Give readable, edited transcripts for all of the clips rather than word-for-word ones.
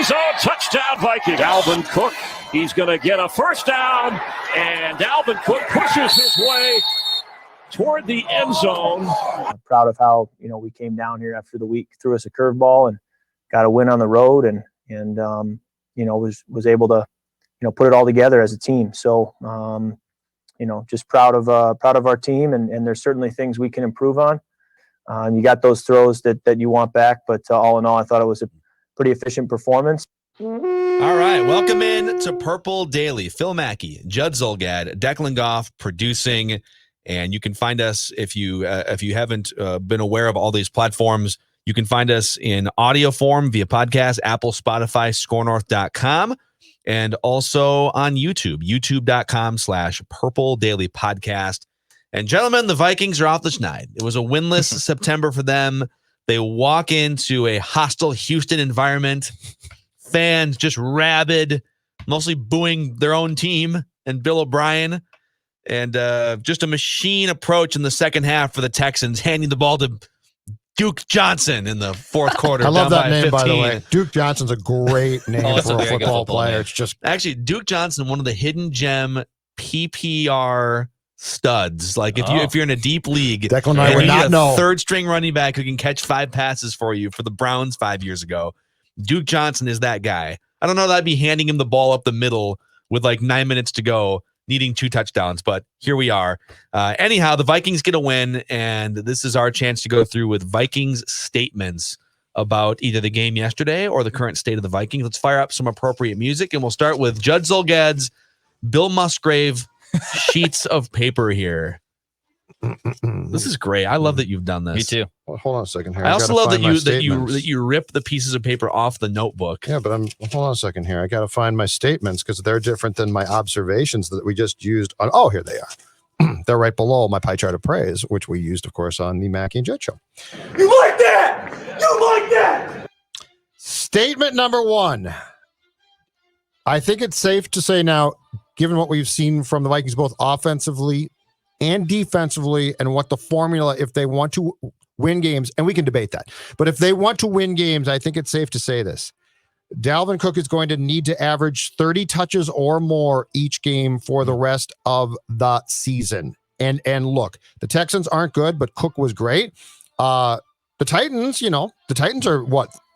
zone. Touchdown, Vikings. Dalvin Cook, he's going to get a first down. And Dalvin Cook pushes his way toward the end zone. I'm proud of how, we came down here after the week, threw us a curveball and got a win on the road and was able to, put it all together as a team. So, just proud of our team and there's certainly things we can improve on. You got those throws that you want back, but all in all, I thought it was a pretty efficient performance. All right, welcome in to Purple Daily. Phil Mackey, Judd Zulgad, Declan Goff producing, and you can find us if you haven't been aware of all these platforms. You can find us in audio form via podcast, Apple, Spotify, scorenorth.com, and also on YouTube, youtube.com/Purple Daily Podcast. And gentlemen, the Vikings are off the schneid. It was a winless September for them. They walk into a hostile Houston environment. Fans just rabid, mostly booing their own team and Bill O'Brien. And just a machine approach in the second half for the Texans, handing the ball to Duke Johnson in the fourth quarter. I love that name, 15. by the way. Duke Johnson's a great name for a football player. It's just actually Duke Johnson, one of the hidden gem PPR studs. Like if you're in a deep league, Declan and I would not know. Third string running back who can catch 5 passes for you for the Browns 5 years ago. Duke Johnson is that guy. I don't know that I'd be handing him the ball up the middle with like 9 minutes to go, needing 2 touchdowns, but here we are. Anyhow, the Vikings get a win, and this is our chance to go through with Vikings statements about either the game yesterday or the current state of the Vikings. Let's fire up some appropriate music, and we'll start with Judd Zulgad's Bill Musgrave sheets of paper here. This is great. I love that you've done this. Me too. Well, hold on a second here. I also love that you rip the pieces of paper off the notebook. Yeah, but hold on a second here. I got to find my statements because they're different than my observations that we just used on. Oh, here they are. They're right below my pie chart of praise, which we used, of course, on the Mackey Judd show. You like that? You like that? Statement number 1. I think it's safe to say now, given what we've seen from the Vikings, both offensively and defensively, and what the formula, if they want to win games, and we can debate that, but if they want to win games, I think it's safe to say this. Dalvin Cook is going to need to average 30 touches or more each game for the rest of the season. And look, the Texans aren't good, but Cook was great. The Titans, the Titans are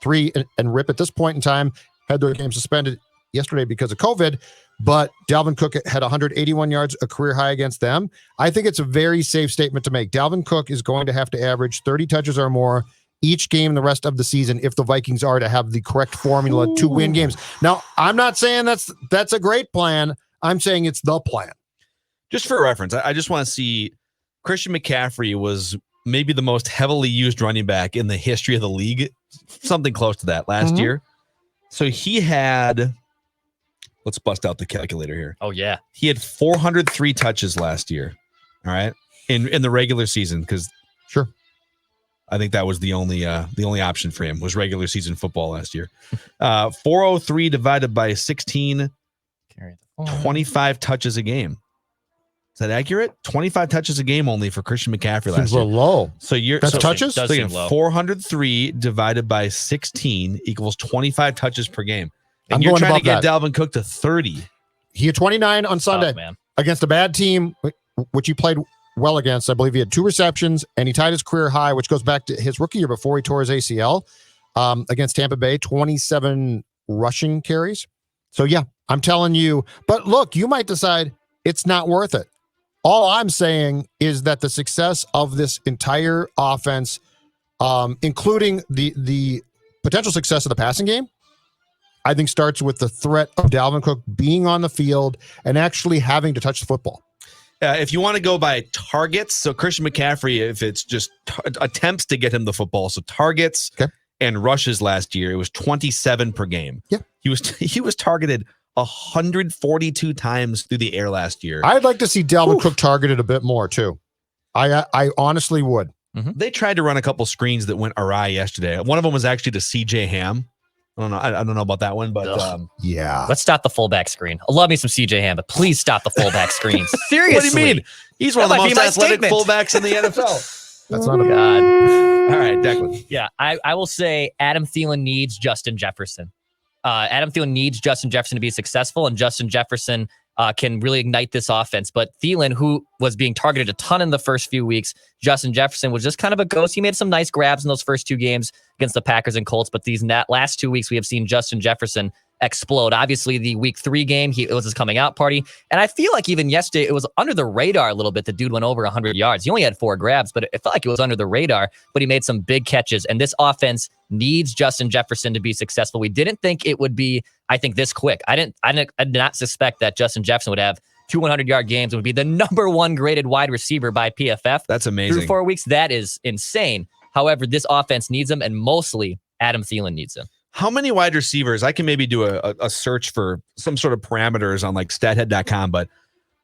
3 and rip at this point in time, had their game suspended yesterday because of COVID, but Dalvin Cook had 181 yards, a career high against them. I think it's a very safe statement to make. Dalvin Cook is going to have to average 30 touches or more each game the rest of the season if the Vikings are to have the correct formula to win games. Now, I'm not saying that's a great plan. I'm saying it's the plan. Just for reference, I just want to see Christian McCaffrey was maybe the most heavily used running back in the history of the league, something close to that last year. So he had... Let's bust out the calculator here. Oh, yeah. He had 403 touches last year. All right. In the regular season, because sure, I think that was the only option for him was regular season football last year. 403 divided by 16, 25 touches a game. Is that accurate? 25 touches a game only for Christian McCaffrey last year. Low. So that's touches? So 403 divided by 16 equals 25 touches per game. And you're trying to get Dalvin Cook to 30. He had 29 on Sunday against a bad team, which he played well against. I believe he had 2 receptions, and he tied his career high, which goes back to his rookie year before he tore his ACL against Tampa Bay, 27 rushing carries. So, yeah, I'm telling you. But look, you might decide it's not worth it. All I'm saying is that the success of this entire offense, including the potential success of the passing game, I think starts with the threat of Dalvin Cook being on the field and actually having to touch the football. If you want to go by targets, so Christian McCaffrey, if it's just attempts to get him the football, so targets and rushes last year, it was 27 per game. Yeah, he was targeted 142 times through the air last year. I'd like to see Dalvin Cook targeted a bit more too. I honestly would. They tried to run a couple screens that went awry yesterday. One of them was actually to CJ Ham. I don't know about that one, but yeah. Let's stop the fullback screen. I love me some CJ Ham, but please stop the fullback screen. Seriously. What do you mean? He's one of the most athletic fullbacks in the NFL. That's not a God. All right, Declan. Yeah, I will say Adam Thielen needs Justin Jefferson. Adam Thielen needs Justin Jefferson to be successful, and Justin Jefferson can really ignite this offense. But Thielen, who was being targeted a ton in the first few weeks, Justin Jefferson was just kind of a ghost. He made some nice grabs in those first 2 games against the Packers and Colts, but these last 2 weeks, we have seen Justin Jefferson explode. Obviously, the week 3 game, it was his coming out party. And I feel like even yesterday, it was under the radar a little bit. The dude went over 100 yards. He only had 4 grabs, but it felt like it was under the radar, but he made some big catches. And this offense needs Justin Jefferson to be successful. We didn't think it would be, I think, this quick. I did not suspect that Justin Jefferson would have 2 100-yard games and would be the number 1 graded wide receiver by PFF. That's amazing. Through 4 weeks, that is insane. However, this offense needs him, and mostly Adam Thielen needs him. How many wide receivers? I can maybe do a search for some sort of parameters on like stathead.com, but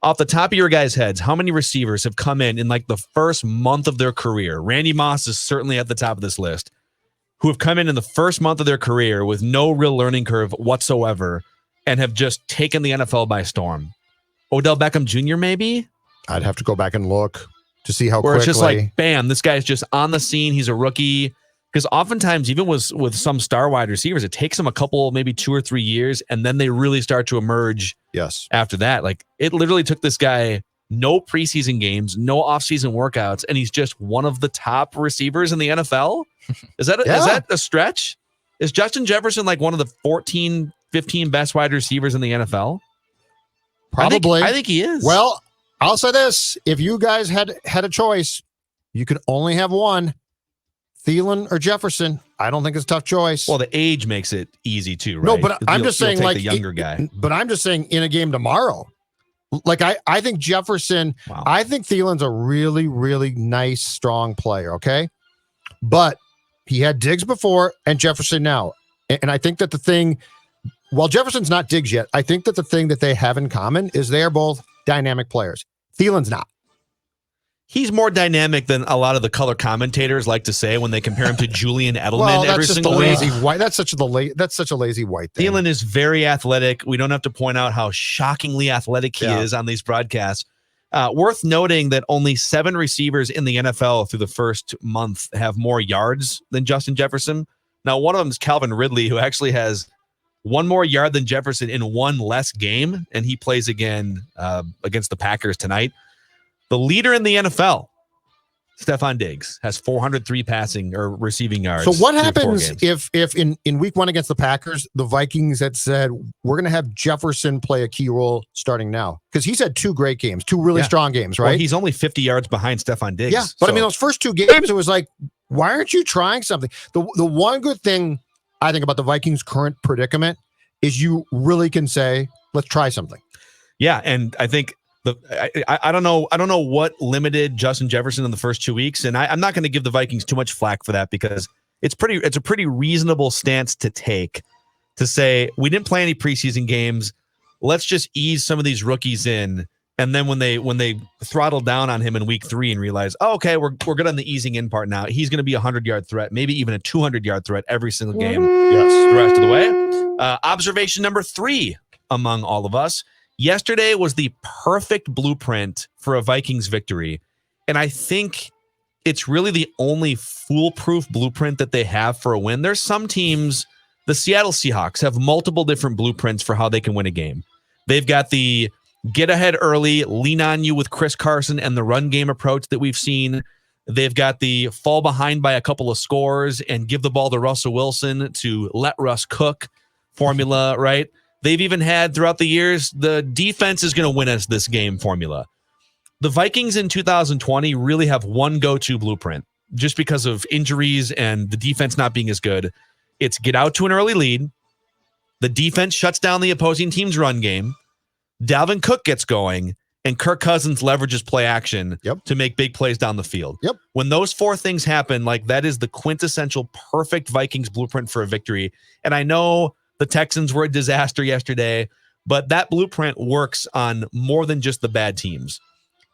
off the top of your guys' heads, how many receivers have come in like the first month of their career? Randy Moss is certainly at the top of this list, who have come in the first month of their career with no real learning curve whatsoever and have just taken the NFL by storm. Odell Beckham Jr. maybe? I'd have to go back and look to see how Where quickly. it's just like, bam, this guy's just on the scene. He's a rookie. Because oftentimes, even with some star wide receivers, it takes them a couple, maybe 2 or 3 years, and then they really start to emerge. Yes. After that, like it literally took this guy no preseason games, no offseason workouts, and he's just one of the top receivers in the NFL. Is that is that a stretch? Is Justin Jefferson like one of the 14, 15 best wide receivers in the NFL? Probably. I think he is. Well, I'll say this: if you guys had a choice, you could only have one. Thielen or Jefferson. I don't think it's a tough choice. Well, the age makes it easy too, right? No, but I'm just saying, take like the younger guy. But I'm just saying, in a game tomorrow, like I think Jefferson. Wow. I think Thielen's a really, really nice, strong player. Okay, but he had Diggs before and Jefferson now, and I think that the thing, while Jefferson's not Diggs yet, I think that the thing that they have in common is they are both dynamic players. Thielen's not. He's more dynamic than a lot of the color commentators like to say when they compare him to Julian Edelman Well, every that's just single a lazy week. white. That's such a lazy white thing. Thielen is very athletic. We don't have to point out how shockingly athletic he is on these broadcasts. Worth noting that only 7 receivers in the NFL through the first month have more yards than Justin Jefferson. Now, one of them is Calvin Ridley, who actually has 1 more yard than Jefferson in 1 less game, and he plays again against the Packers tonight. The leader in the NFL, Stephon Diggs, has 403 passing or receiving yards. So what through 4 happens games. if in week 1 against the Packers, the Vikings had said, we're going to have Jefferson play a key role starting now? Because he's had 2 great games, 2 really strong games, right? Well, he's only 50 yards behind Stephon Diggs. Yeah, but I mean, those first 2 games, it was like, why aren't you trying something? The one good thing I think about the Vikings' current predicament is you really can say, let's try something. Yeah, and I think I don't know what limited Justin Jefferson in the first 2 weeks, and I'm not going to give the Vikings too much flack for that because it's a pretty reasonable stance to take to say we didn't play any preseason games. Let's just ease some of these rookies in, and then when they throttle down on him in week 3 and realize, oh, okay, we're good on the easing in part now. He's going to be a 100-yard threat, maybe even a 200-yard threat every single game. Yes, the rest of the way. Observation number 3 among all of us. Yesterday was the perfect blueprint for a Vikings victory, and I think it's really the only foolproof blueprint that they have for a win. There's some teams, the Seattle Seahawks, have multiple different blueprints for how they can win a game. They've got the get ahead early, lean on you with Chris Carson and the run game approach that we've seen. They've got the fall behind by a couple of scores and give the ball to Russell Wilson to let Russ cook formula, right? They've even had throughout the years, the defense is going to win us this game formula. The Vikings in 2020 really have one go-to blueprint just because of injuries and the defense not being as good. It's get out to an early lead. The defense shuts down the opposing team's run game. Dalvin Cook gets going, and Kirk Cousins leverages play action to make big plays down the field. When those 4 things happen, like that is the quintessential perfect Vikings blueprint for a victory. And I know the Texans were a disaster yesterday, but that blueprint works on more than just the bad teams.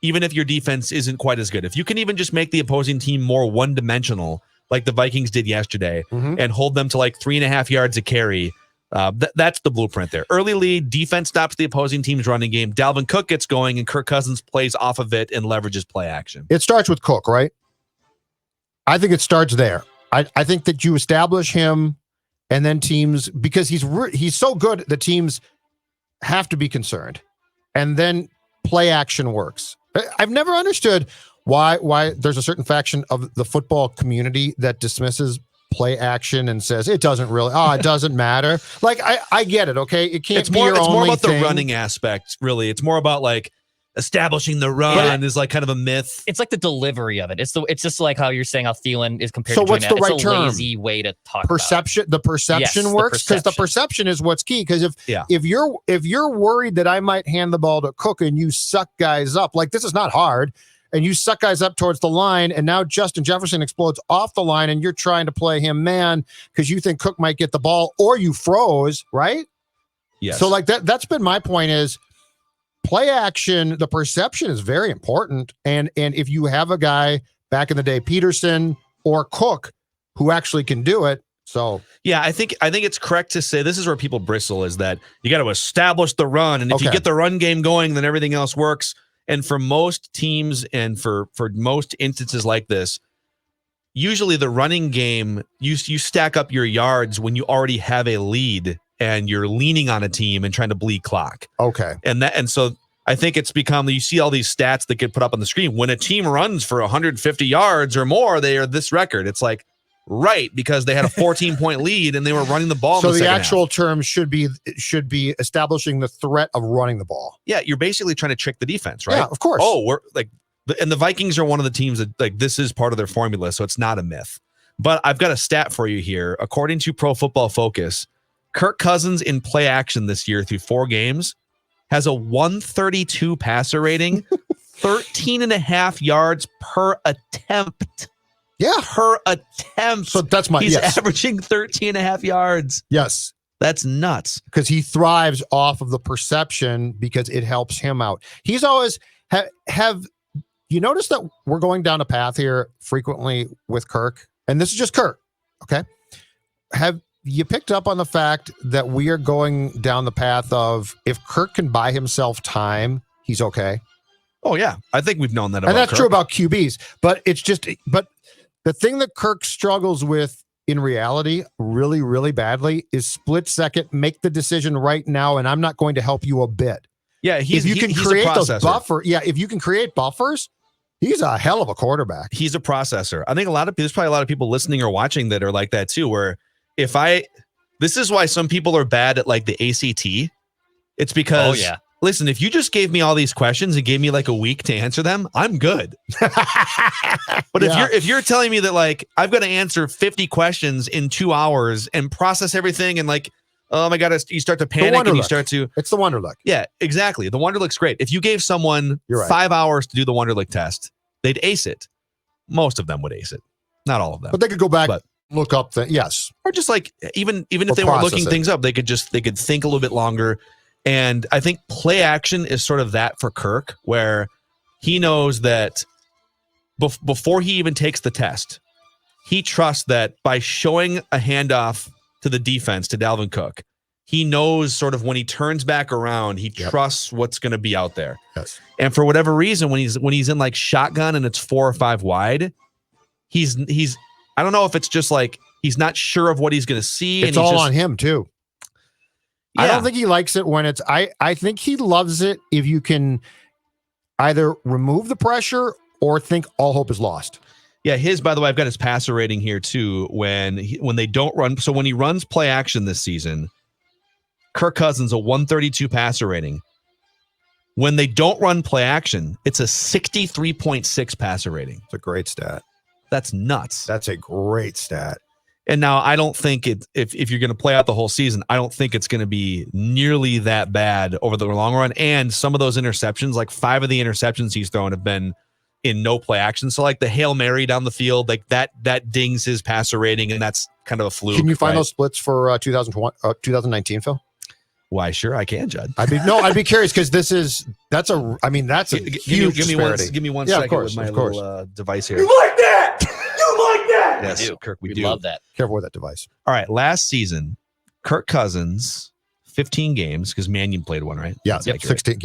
Even if your defense isn't quite as good, if you can even just make the opposing team more one-dimensional, like the Vikings did yesterday, and hold them to like 3.5 yards a carry, that's the blueprint there. Early lead, defense stops the opposing team's running game. Dalvin Cook gets going, and Kirk Cousins plays off of it and leverages play action. It starts with Cook, right? I think it starts there. I think that you establish him And then teams, because he's so good, the teams have to be concerned. And then play action works. I've never understood why there's a certain faction of the football community that dismisses play action and says it doesn't matter. Like I get it. Okay. It can't be your only thing. It's more about the running aspect, really. It's more about like establishing the run is like kind of a myth. It's like the delivery of it. It's just like how you're saying how Thielen is compared so to what's the right it's a term? Lazy way to talk perception. about it. The perception works because the perception is what's key. Because if you're worried that I might hand the ball to Cook and you suck guys up, like this is not hard, and you suck guys up towards the line, and now Justin Jefferson explodes off the line, and you're trying to play him man because you think Cook might get the ball, or you froze, right? Yes. So like that's been my point is. Play action, the perception is very important. And if you have a guy back in the day, Peterson or Cook, who actually can do it. So yeah, I think it's correct to say this is where people bristle is that you got to establish the run. And if you get the run game going, then everything else works. And for most teams and for most instances like this, usually the running game, you stack up your yards when you already have a lead and you're leaning on a team and trying to bleed clock. Okay. And so I think it's become, you see all these stats that get put up on the screen. When a team runs for 150 yards or more, they are this record. It's like, right, because they had a 14-point lead and they were running the ball. So in the actual half. term should be establishing the threat of running the ball. Yeah, you're basically trying to trick the defense, right? Yeah, of course. Oh, we're like, and the Vikings are one of the teams that like this is part of their formula, so it's not a myth. But I've got a stat for you here. According to Pro Football Focus, Kirk Cousins in play action this year through 4 games has a 132 passer rating, 13.5 yards per attempt. Yeah. Per attempt. So that's He's averaging 13.5 yards. Yes. That's nuts. Because he thrives off of the perception because it helps him out. He's always have you noticed that we're going down a path here frequently with Kirk? And this is just Kirk. Okay. Have you picked up on the fact that we are going down the path of if Kirk can buy himself time, he's okay? Oh, yeah. I think we've known that about And that's Kirk. true about QBs. But it's just, but the thing that Kirk struggles with in reality really, really badly is split second, make the decision right now, and I'm not going to help you a bit. Yeah, if you can create those buffers, if you can create buffers, he's a hell of a quarterback. He's a processor. I think there's probably a lot of people listening or watching that are like that too, where this is why some people are bad at like the ACT. It's because, listen, if you just gave me all these questions and gave me like a week to answer them, I'm good. But if you're telling me that like I've got to answer 50 questions in 2 hours and process everything and like, oh my God, you start to panic and you start to. It's the Wonderlic. Yeah, exactly. The Wonderlic's great. If you gave someone 5 hours to do the Wonderlic test, they'd ace it. Most of them would ace it. Not all of them. But they could go back, look up yes. Or just like, even if they weren't looking things up, they could think a little bit longer. And I think play action is sort of that for Kirk, where he knows that before he even takes the test, he trusts that by showing a handoff to the defense, to Dalvin Cook, he knows sort of when he turns back around, he trusts what's going to be out there. Yes. And for whatever reason, when he's in like shotgun and it's 4 or 5 wide, he's I don't know if it's just like he's not sure of what he's going to see. It's all on him too. Yeah. I don't think he likes it when it's. I think he loves it if you can either remove the pressure or think all hope is lost. Yeah, by the way, I've got his passer rating here too. When they don't run, so when he runs play action this season, Kirk Cousins a 132 passer rating. When they don't run play action, it's a 63.6 passer rating. It's a great stat. That's nuts. That's a great stat. And now I don't think if you're going to play out the whole season, I don't think it's going to be nearly that bad over the long run. And some of those interceptions, like 5 of the interceptions he's thrown have been in no play action. So like the Hail Mary down the field, like that dings his passer rating, and that's kind of a fluke. Can you find those splits for 2019, Phil? Why, sure, I can, Judd. I'd be curious because that's a huge disparity. Give me one second with my little device here. You like that? You like that? Yes, Kirk, we do. Love that. Careful with that device. All right, last season, Kirk Cousins, 15 games, because Mannion played one, right? Yeah, 16.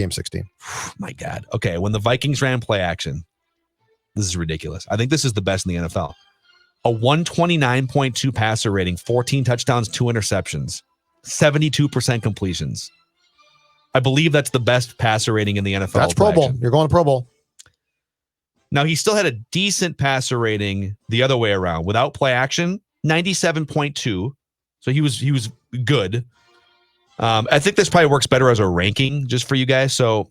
My God. Okay, when the Vikings ran play action, this is ridiculous. I think this is the best in the NFL. a 129.2 passer rating, 14 touchdowns, 2 interceptions, 72% completions. I believe that's the best passer rating in the NFL. That's Pro Bowl. You're going to Pro Bowl. Now, he still had a decent passer rating the other way around. Without play action, 97.2. So he was good. I think this probably works better as a ranking just for you guys. So,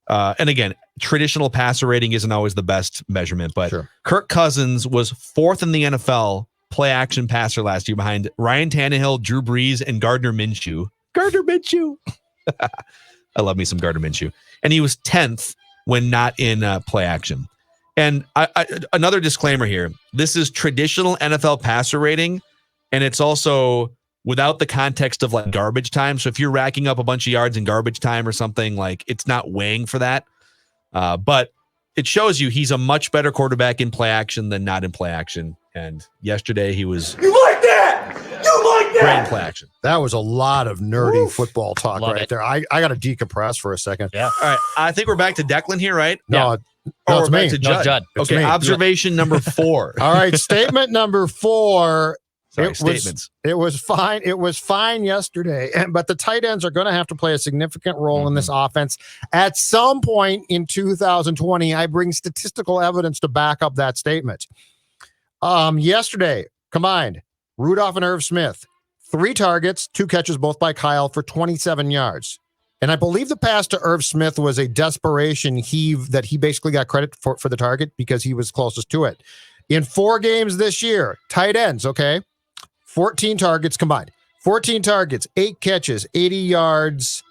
and again, traditional passer rating isn't always the best measurement, but sure. Kirk Cousins was 4th in the NFL play action passer last year behind Ryan Tannehill, Drew Brees, and Gardner Minshew. Gardner Minshew. I love me some Gardner Minshew. And he was 10th when not in play action. And another disclaimer here. This is traditional NFL passer rating, and it's also without the context of like garbage time. So if you're racking up a bunch of yards in garbage time or something, like it's not weighing for that. But it shows you he's a much better quarterback in play action than not in play action. And yesterday he was. You like that? You like that? Great in play action. That was a lot of nerdy football talk right there. I got to decompress for a second. Yeah. All right. I think we're back to Declan here, right? No. Yeah. No, we're back to Judd. No, Judd. Okay. Observation number 4. All right. Statement number 4. Statements. It was fine. It was fine yesterday, but the tight ends are going to have to play a significant role in this offense at some point in 2020. I bring statistical evidence to back up that statement. Yesterday, combined, Rudolph and Irv Smith, 3 targets, 2 catches, both by Kyle for 27 yards. And I believe the pass to Irv Smith was a desperation heave that he basically got credit for the target because he was closest to it. In 4 games this year, tight ends, okay, 14 targets combined. 14 targets, 8 catches, 80 yards.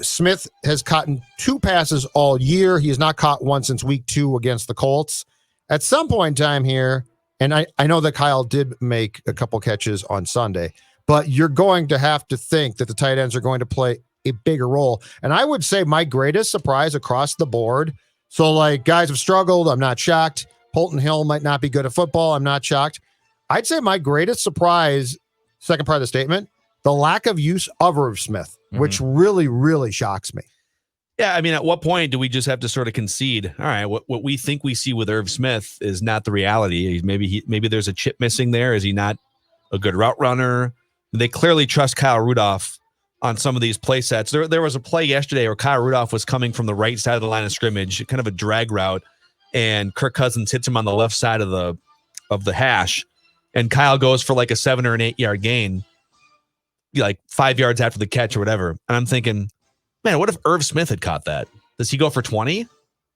Smith has caught 2 passes all year. He has not caught one since week 2 against the Colts. At some point in time here, and I know that Kyle did make a couple catches on Sunday, but you're going to have to think that the tight ends are going to play a bigger role. And I would say my greatest surprise across the board. So like guys have struggled. I'm not shocked. Holton Hill might not be good at football. I'm not shocked. I'd say my greatest surprise, second part of the statement, the lack of use of Irv Smith, which really, really shocks me. Yeah, I mean, at what point do we just have to sort of concede? All right, what we think we see with Irv Smith is not the reality. Maybe there's a chip missing there. Is he not a good route runner? They clearly trust Kyle Rudolph on some of these play sets. There was a play yesterday where Kyle Rudolph was coming from the right side of the line of scrimmage, kind of a drag route, and Kirk Cousins hits him on the left side of the hash, and Kyle goes for like a 7 or an 8 yard gain, like 5 yards after the catch or whatever. And I'm thinking, man, what if Irv Smith had caught that? Does he go for 20?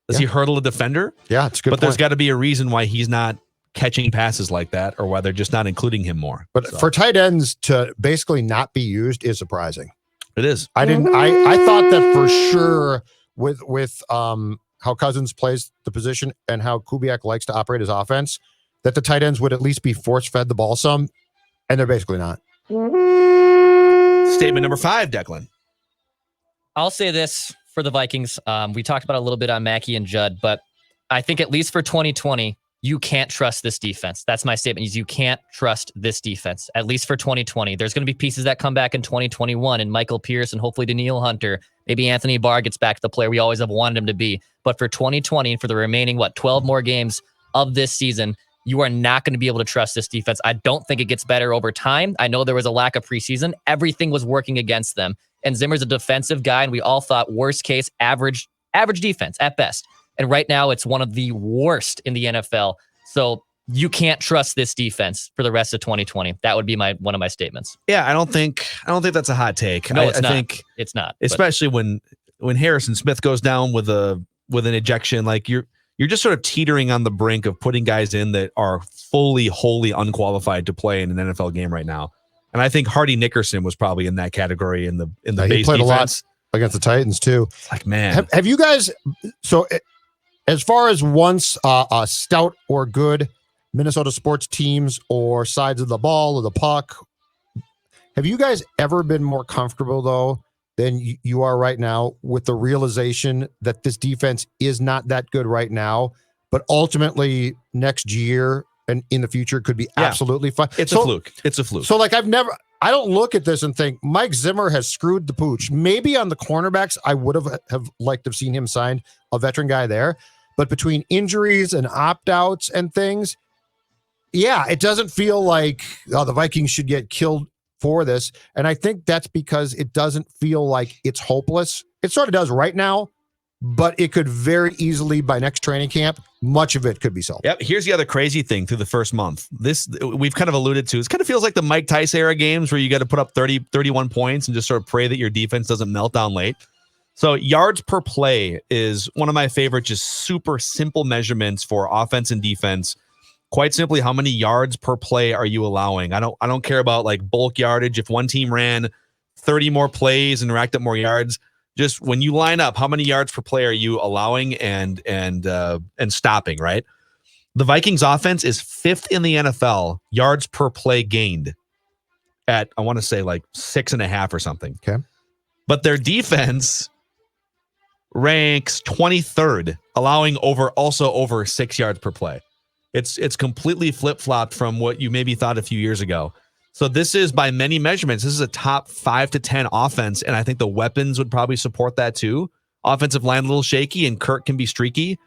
Does he hurdle a defender? Yeah, it's a good. But there's got to be a reason why he's not catching passes like that, or why they're just not including him more. But for tight ends to basically not be used is surprising. It is. I thought that for sure with how Cousins plays the position and how Kubiak likes to operate his offense, that the tight ends would at least be force-fed the ball some, and they're basically not. Statement number 5, Declan. I'll say this for the Vikings. We talked about it a little bit on Mackey and Judd, but I think at least for 2020, you can't trust this defense. That's my statement. Is you can't trust this defense, at least for 2020. There's going to be pieces that come back in 2021, and Michael Pierce and hopefully Daniil Hunter. Maybe Anthony Barr gets back to the player we always have wanted him to be. But for 2020 and for the remaining, 12 more games of this season, you are not going to be able to trust this defense. I don't think it gets better over time. I know there was a lack of preseason. Everything was working against them. And Zimmer's a defensive guy, and we all thought worst case, average defense at best. And right now, it's one of the worst in the NFL. So you can't trust this defense for the rest of 2020. That would be one of my statements. Yeah, I don't think that's a hot take. No, it's I not. think it's not. Especially when Harrison Smith goes down with an ejection, like you're just sort of teetering on the brink of putting guys in that are wholly unqualified to play in an NFL game right now. And I think Hardy Nickerson was probably in that category in the base he played defense. A lot against the Titans too. It's like, man, have you guys? So as far as once a stout or good Minnesota sports teams or sides of the ball or the puck, have you guys ever been more comfortable though than you are right now with the realization that this defense is not that good right now, but ultimately next year and in the future could be absolutely fine? It's a fluke. It's a fluke. So like I don't look at this and think Mike Zimmer has screwed the pooch. Maybe on the cornerbacks, I would have liked to have seen him sign a veteran guy there. But between injuries and opt-outs and things, Yeah, it doesn't feel like the Vikings should get killed for this. And I think that's because it doesn't feel like it's hopeless. It sort of does right now, but it could very easily, by next training camp, much of it could be solved. Yep. Here's the other crazy thing through the first month. This we've kind of alluded to. It kind of feels like the Mike Tice era games where you got to put up 30, 31 points and just sort of pray that your defense doesn't melt down late. So yards per play is one of my favorite, just super simple measurements for offense and defense. Quite simply, how many yards per play are you allowing? I don't care about like bulk yardage. If one team ran 30 more plays and racked up more yards, just when you line up, how many yards per play are you allowing and stopping, right? The Vikings offense is 5th in the NFL yards per play gained at, I want to say like 6.5 or something. Okay. But their defense ranks 23rd, allowing over 6 yards per play. It's completely flip-flopped from what you maybe thought a few years ago. So this is, by many measurements, this is a top 5 to 10 offense, and I think the weapons would probably support that too. Offensive line a little shaky, and Kirk can be streaky.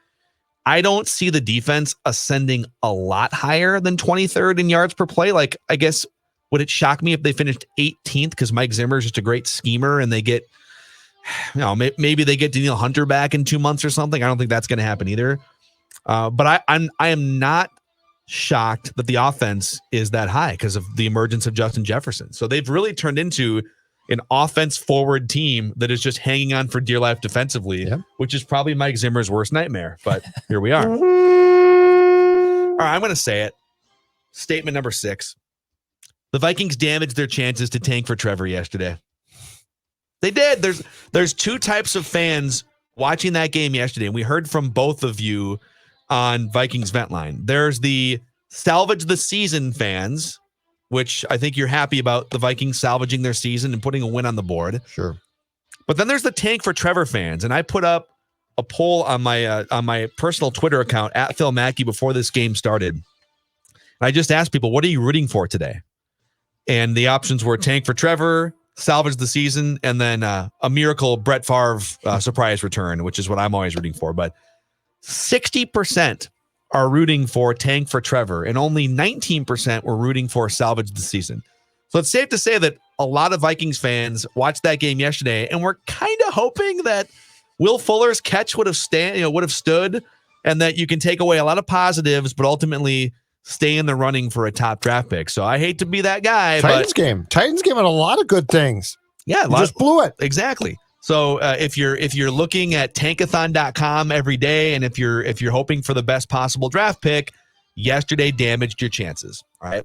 I don't see the defense ascending a lot higher than 23rd in yards per play. Like, I guess, would it shock me if they finished 18th because Mike Zimmer is just a great schemer and they get, maybe they get Danielle Hunter back in 2 months or something? I don't think that's going to happen either. But I am not shocked that the offense is that high because of the emergence of Justin Jefferson. So they've really turned into an offense-forward team that is just hanging on for dear life defensively, which is probably Mike Zimmer's worst nightmare. But here we are. All right, I'm going to say it. Statement number 6. The Vikings damaged their chances to tank for Trevor yesterday. They did. There's 2 types of fans watching that game yesterday, and we heard from both of you on Vikings Vent Line. There's the salvage the season fans, which I think you're happy about the Vikings salvaging their season and putting a win on the board. Sure. But then there's the tank for Trevor fans, and I put up a poll on my personal Twitter account at Phil Mackey before this game started. And I just asked people, what are you rooting for today? And the options were tank for Trevor, salvage the season, and then a miracle Brett Favre surprise return, which is what I'm always rooting for. But 60% are rooting for tank for Trevor, and only 19% were rooting for salvage the season. So it's safe to say that a lot of Vikings fans watched that game yesterday and were kind of hoping that Will Fuller's catch would have stood, and that you can take away a lot of positives, but ultimately stay in the running for a top draft pick. So I hate to be that guy. Titans game had a lot of good things. Yeah, just blew it. Exactly. So if you're looking at tankathon.com every day, and if you're hoping for the best possible draft pick, yesterday damaged your chances. All right.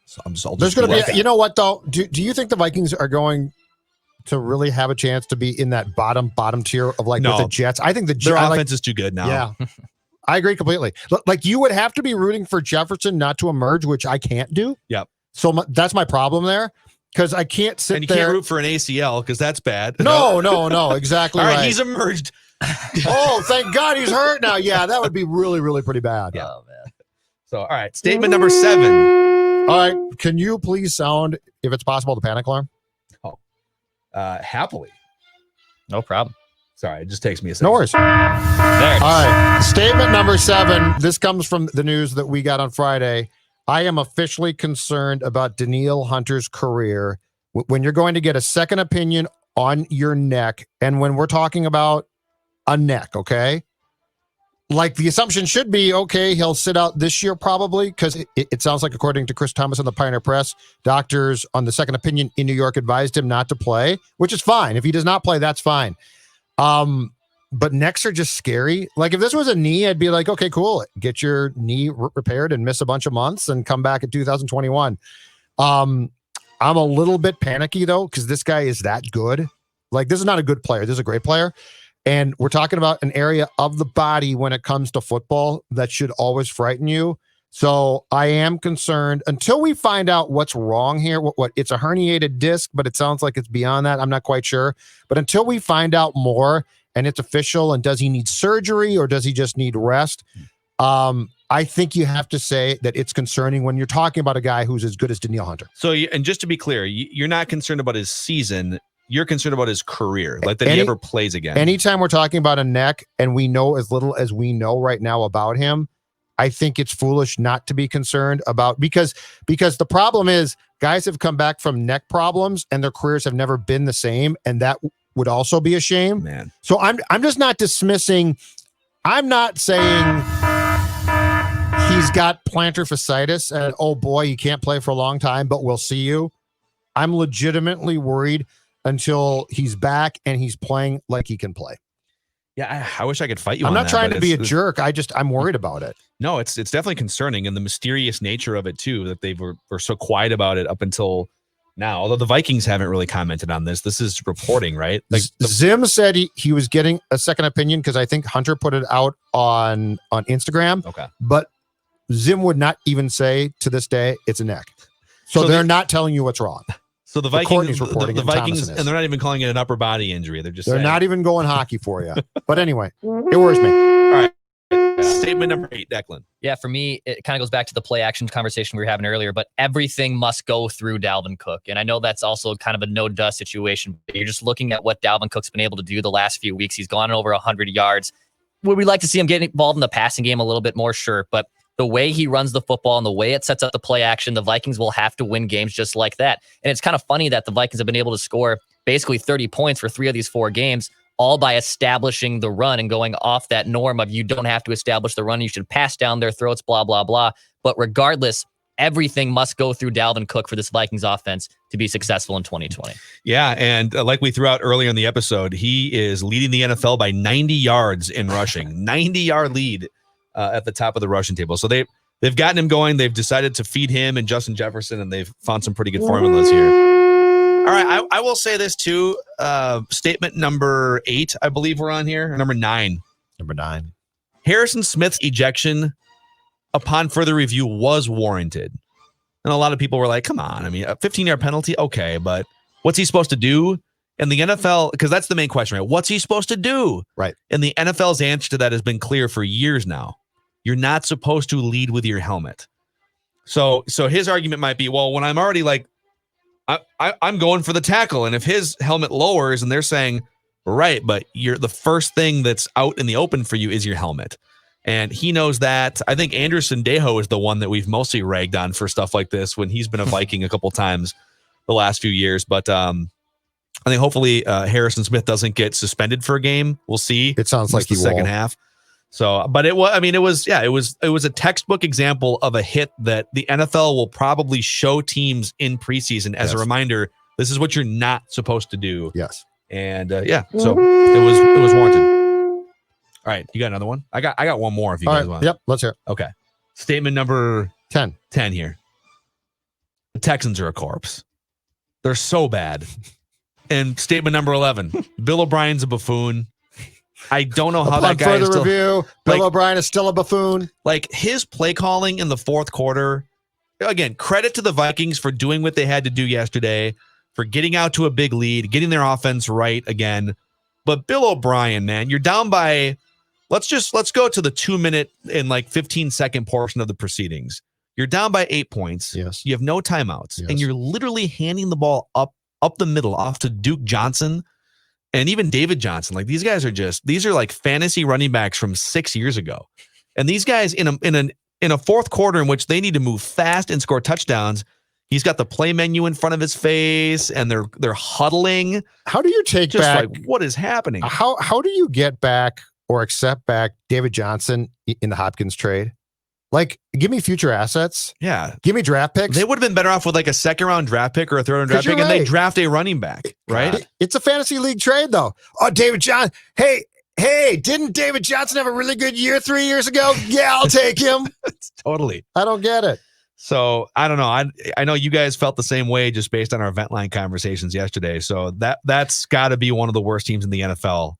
So there's going to be, you know what though? Do you think the Vikings are going to really have a chance to be in that bottom tier of with the Jets? I think their offense is too good now. Yeah. I agree completely. Like, you would have to be rooting for Jefferson not to emerge, which I can't do. Yep. So that's my problem there, because I can't sit there. And you can't root for an ACL because that's bad. No, exactly. All right. He's emerged. Oh, thank God he's hurt now. Yeah, that would be really, really pretty bad. Yeah. Oh, man. So, all right. Statement number 7. All right. Can you please sound, if it's possible, the panic alarm? Oh, happily. No problem. Sorry, it just takes me a second. No worries. There it is. All right. Statement number 7. This comes from the news that we got on Friday. I am officially concerned about Danielle Hunter's career. When you're going to get a second opinion on your neck, and when we're talking about a neck, okay? Like, the assumption should be, okay, he'll sit out this year probably, because it sounds like, according to Chris Thomas in the Pioneer Press, doctors on the second opinion in New York advised him not to play, which is fine. If he does not play, that's fine. But necks are just scary. Like, if this was a knee, I'd be like, okay, cool. Get your knee repaired and miss a bunch of months and come back in 2021. I'm a little bit panicky though, because this guy is that good. Like, this is not a good player. This is a great player. And we're talking about an area of the body when it comes to football that should always frighten you. So I am concerned until we find out what's wrong here. What it's a herniated disc, but it sounds like it's beyond that. I'm not quite sure. But until we find out more and it's official, and does he need surgery or does he just need rest? I think you have to say that it's concerning when you're talking about a guy who's as good as Danielle Hunter. So, and just to be clear, you're not concerned about his season. You're concerned about his career, like that he ever plays again. Anytime we're talking about a neck and we know as little as we know right now about him, I think it's foolish not to be concerned about because the problem is guys have come back from neck problems and their careers have never been the same, and that would also be a shame. Man. So I'm just not dismissing. I'm not saying he's got plantar fasciitis and oh boy, you can't play for a long time, but we'll see you. I'm legitimately worried until he's back and he's playing like he can play. Yeah, I wish I could fight you. I'm on not that, trying but to be a jerk. I'm worried about it. No, it's definitely concerning, and the mysterious nature of it too, that they were so quiet about it up until now. Although the Vikings haven't really commented on this. This is reporting, right? Like Zim said he was getting a second opinion because I think Hunter put it out on Instagram. Okay. But Zim would not even say to this day it's a neck. So they're not telling you what's wrong. So the Vikings, reporting the Vikings, and they're not even calling it an upper body injury. They're saying, not even going hockey for you. But anyway, it worries me. All right. Statement number 8, Declan. Yeah, for me, it kind of goes back to the play action conversation we were having earlier, but everything must go through Dalvin Cook. And I know that's also kind of a no-duh situation, but you're just looking at what Dalvin Cook's been able to do the last few weeks. He's gone over 100 yards. Would we like to see him get involved in the passing game a little bit more? Sure. But the way he runs the football and the way it sets up the play action, the Vikings will have to win games just like that. And it's kind of funny that the Vikings have been able to score basically 30 points for 3 of these 4 games, all by establishing the run and going off that norm of you don't have to establish the run. You should pass down their throats, blah, blah, blah. But regardless, everything must go through Dalvin Cook for this Vikings offense to be successful in 2020. Yeah, and like we threw out earlier in the episode, he is leading the NFL by 90 yards in rushing. 90-yard lead at the top of the rushing table. So they've gotten him going. They've decided to feed him and Justin Jefferson, and they've found some pretty good formulas here. All right, I will say this too. Statement number 8, I believe we're on here. Number 9. Number 9. Harrison Smith's ejection upon further review was warranted. And a lot of people were like, come on. I mean, a 15-yard penalty, okay, but what's he supposed to do? And the NFL, because that's the main question, right? What's he supposed to do? Right. And the NFL's answer to that has been clear for years now. You're not supposed to lead with your helmet. So his argument might be, well, when I'm already like, I'm going for the tackle, and if his helmet lowers and they're saying, right, but you're the first thing that's out in the open for you is your helmet. And he knows that. I think Anderson Dejo is the one that we've mostly ragged on for stuff like this when he's been a Viking a couple times the last few years. But I think hopefully Harrison Smith doesn't get suspended for a game. We'll see. It sounds like the second half. So, but it was a textbook example of a hit that the NFL will probably show teams in preseason as a reminder. This is what you're not supposed to do. Yes. And so it was warranted. All right, you got another one? I got one more if you guys want. Yep, let's hear it. Okay. Statement number 10 here. The Texans are a corpse. They're so bad. And statement number 11. Bill O'Brien's a buffoon. I don't know how that guy is still. Review, Bill O'Brien is still a buffoon. Like his play calling in the fourth quarter. Again, credit to the Vikings for doing what they had to do yesterday, for getting out to a big lead, getting their offense right again. But Bill O'Brien, man, you're down by. Let's go to the 2-minute and 15-second portion of the proceedings. You're down by 8 points. Yes. You have no timeouts, Yes. and you're literally handing the ball up the middle off to Duke Johnson. And even David Johnson, these guys are these are fantasy running backs from 6 years ago. And these guys in a fourth quarter in which they need to move fast and score touchdowns, he's got the play menu in front of his face and they're huddling. How do you take back what is happening? How do you get back or accept back David Johnson in the Hopkins trade? Give me future assets. Yeah. Give me draft picks. They would have been better off with a second-round draft pick or a third-round draft pick, and they draft a running back, right? It's a fantasy league trade, though. Oh, David Johnson. Hey, didn't David Johnson have a really good year 3 years ago? Yeah, I'll take him. Totally. I don't get it. So, I don't know. I know you guys felt the same way just based on our vent line conversations yesterday. So, that's got to be one of the worst teams in the NFL.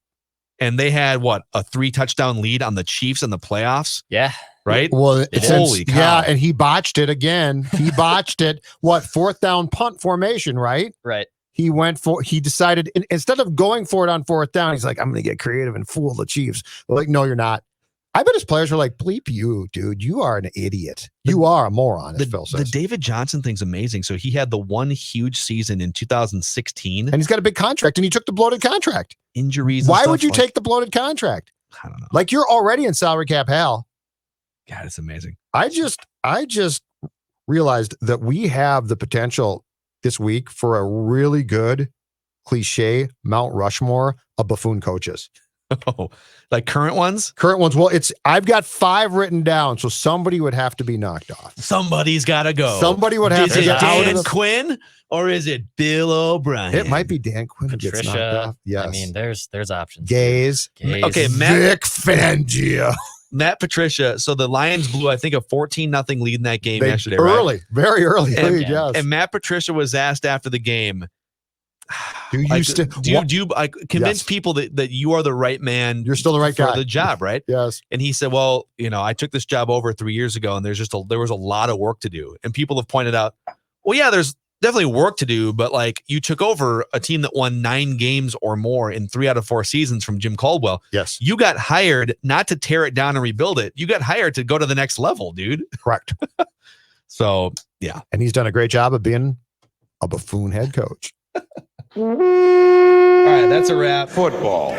And they had, a 3-touchdown lead on the Chiefs in the playoffs? Yeah. Right? Well, holy cow. Yeah, and he botched it again. He botched it. Fourth down punt formation, right? Right. He decided, instead of going for it on fourth down, he's like, I'm going to get creative and fool the Chiefs. No, you're not. I bet his players were like, bleep you, dude. You are an idiot. You are a moron, as Phil says. The David Johnson thing's amazing. So he had the one huge season in 2016. And he's got a big contract, and he took the bloated contract. Injuries. Why would you take the bloated contract? I don't know. You're already in salary cap hell. God, it's amazing. I just realized that we have the potential this week for a really good cliche Mount Rushmore of buffoon coaches. Oh, like current ones? Current ones. Well, I've got 5 written down, so somebody would have to be knocked off. Somebody's got to go. Somebody would have Is to it get out Dan of the. Quinn or is it Bill O'Brien? It might be Dan Quinn who gets knocked Patricia. off. Yes. I mean, there's options. Gaze. Okay, Matt, Vic Fangio. Matt Patricia. So the Lions blew, I think, a 14-0 lead in that game They yesterday. early, right? very early And- lead, yes. And Matt Patricia was asked after the game, Do you still convince Yes. people that you are the right man? You're still the right for guy. the job, right? Yes. And he said, well, I took this job over 3 years ago and there was a lot of work to do. And people have pointed out, well, yeah, there's definitely work to do, but like you took over a team that won 9 games or more in 3 out of 4 seasons from Jim Caldwell. Yes. You got hired not to tear it down and rebuild it. You got hired to go to the next level, dude. Correct. So, yeah. And he's done a great job of being a buffoon head coach. All right, that's a wrap. Football.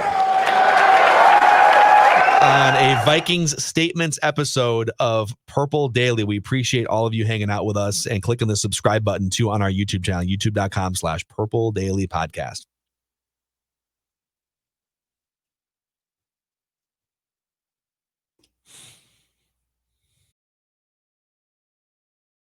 On a Vikings Statements episode of Purple Daily. We appreciate all of you hanging out with us and clicking the subscribe button too on our YouTube channel, youtube.com/Purple Daily Podcast.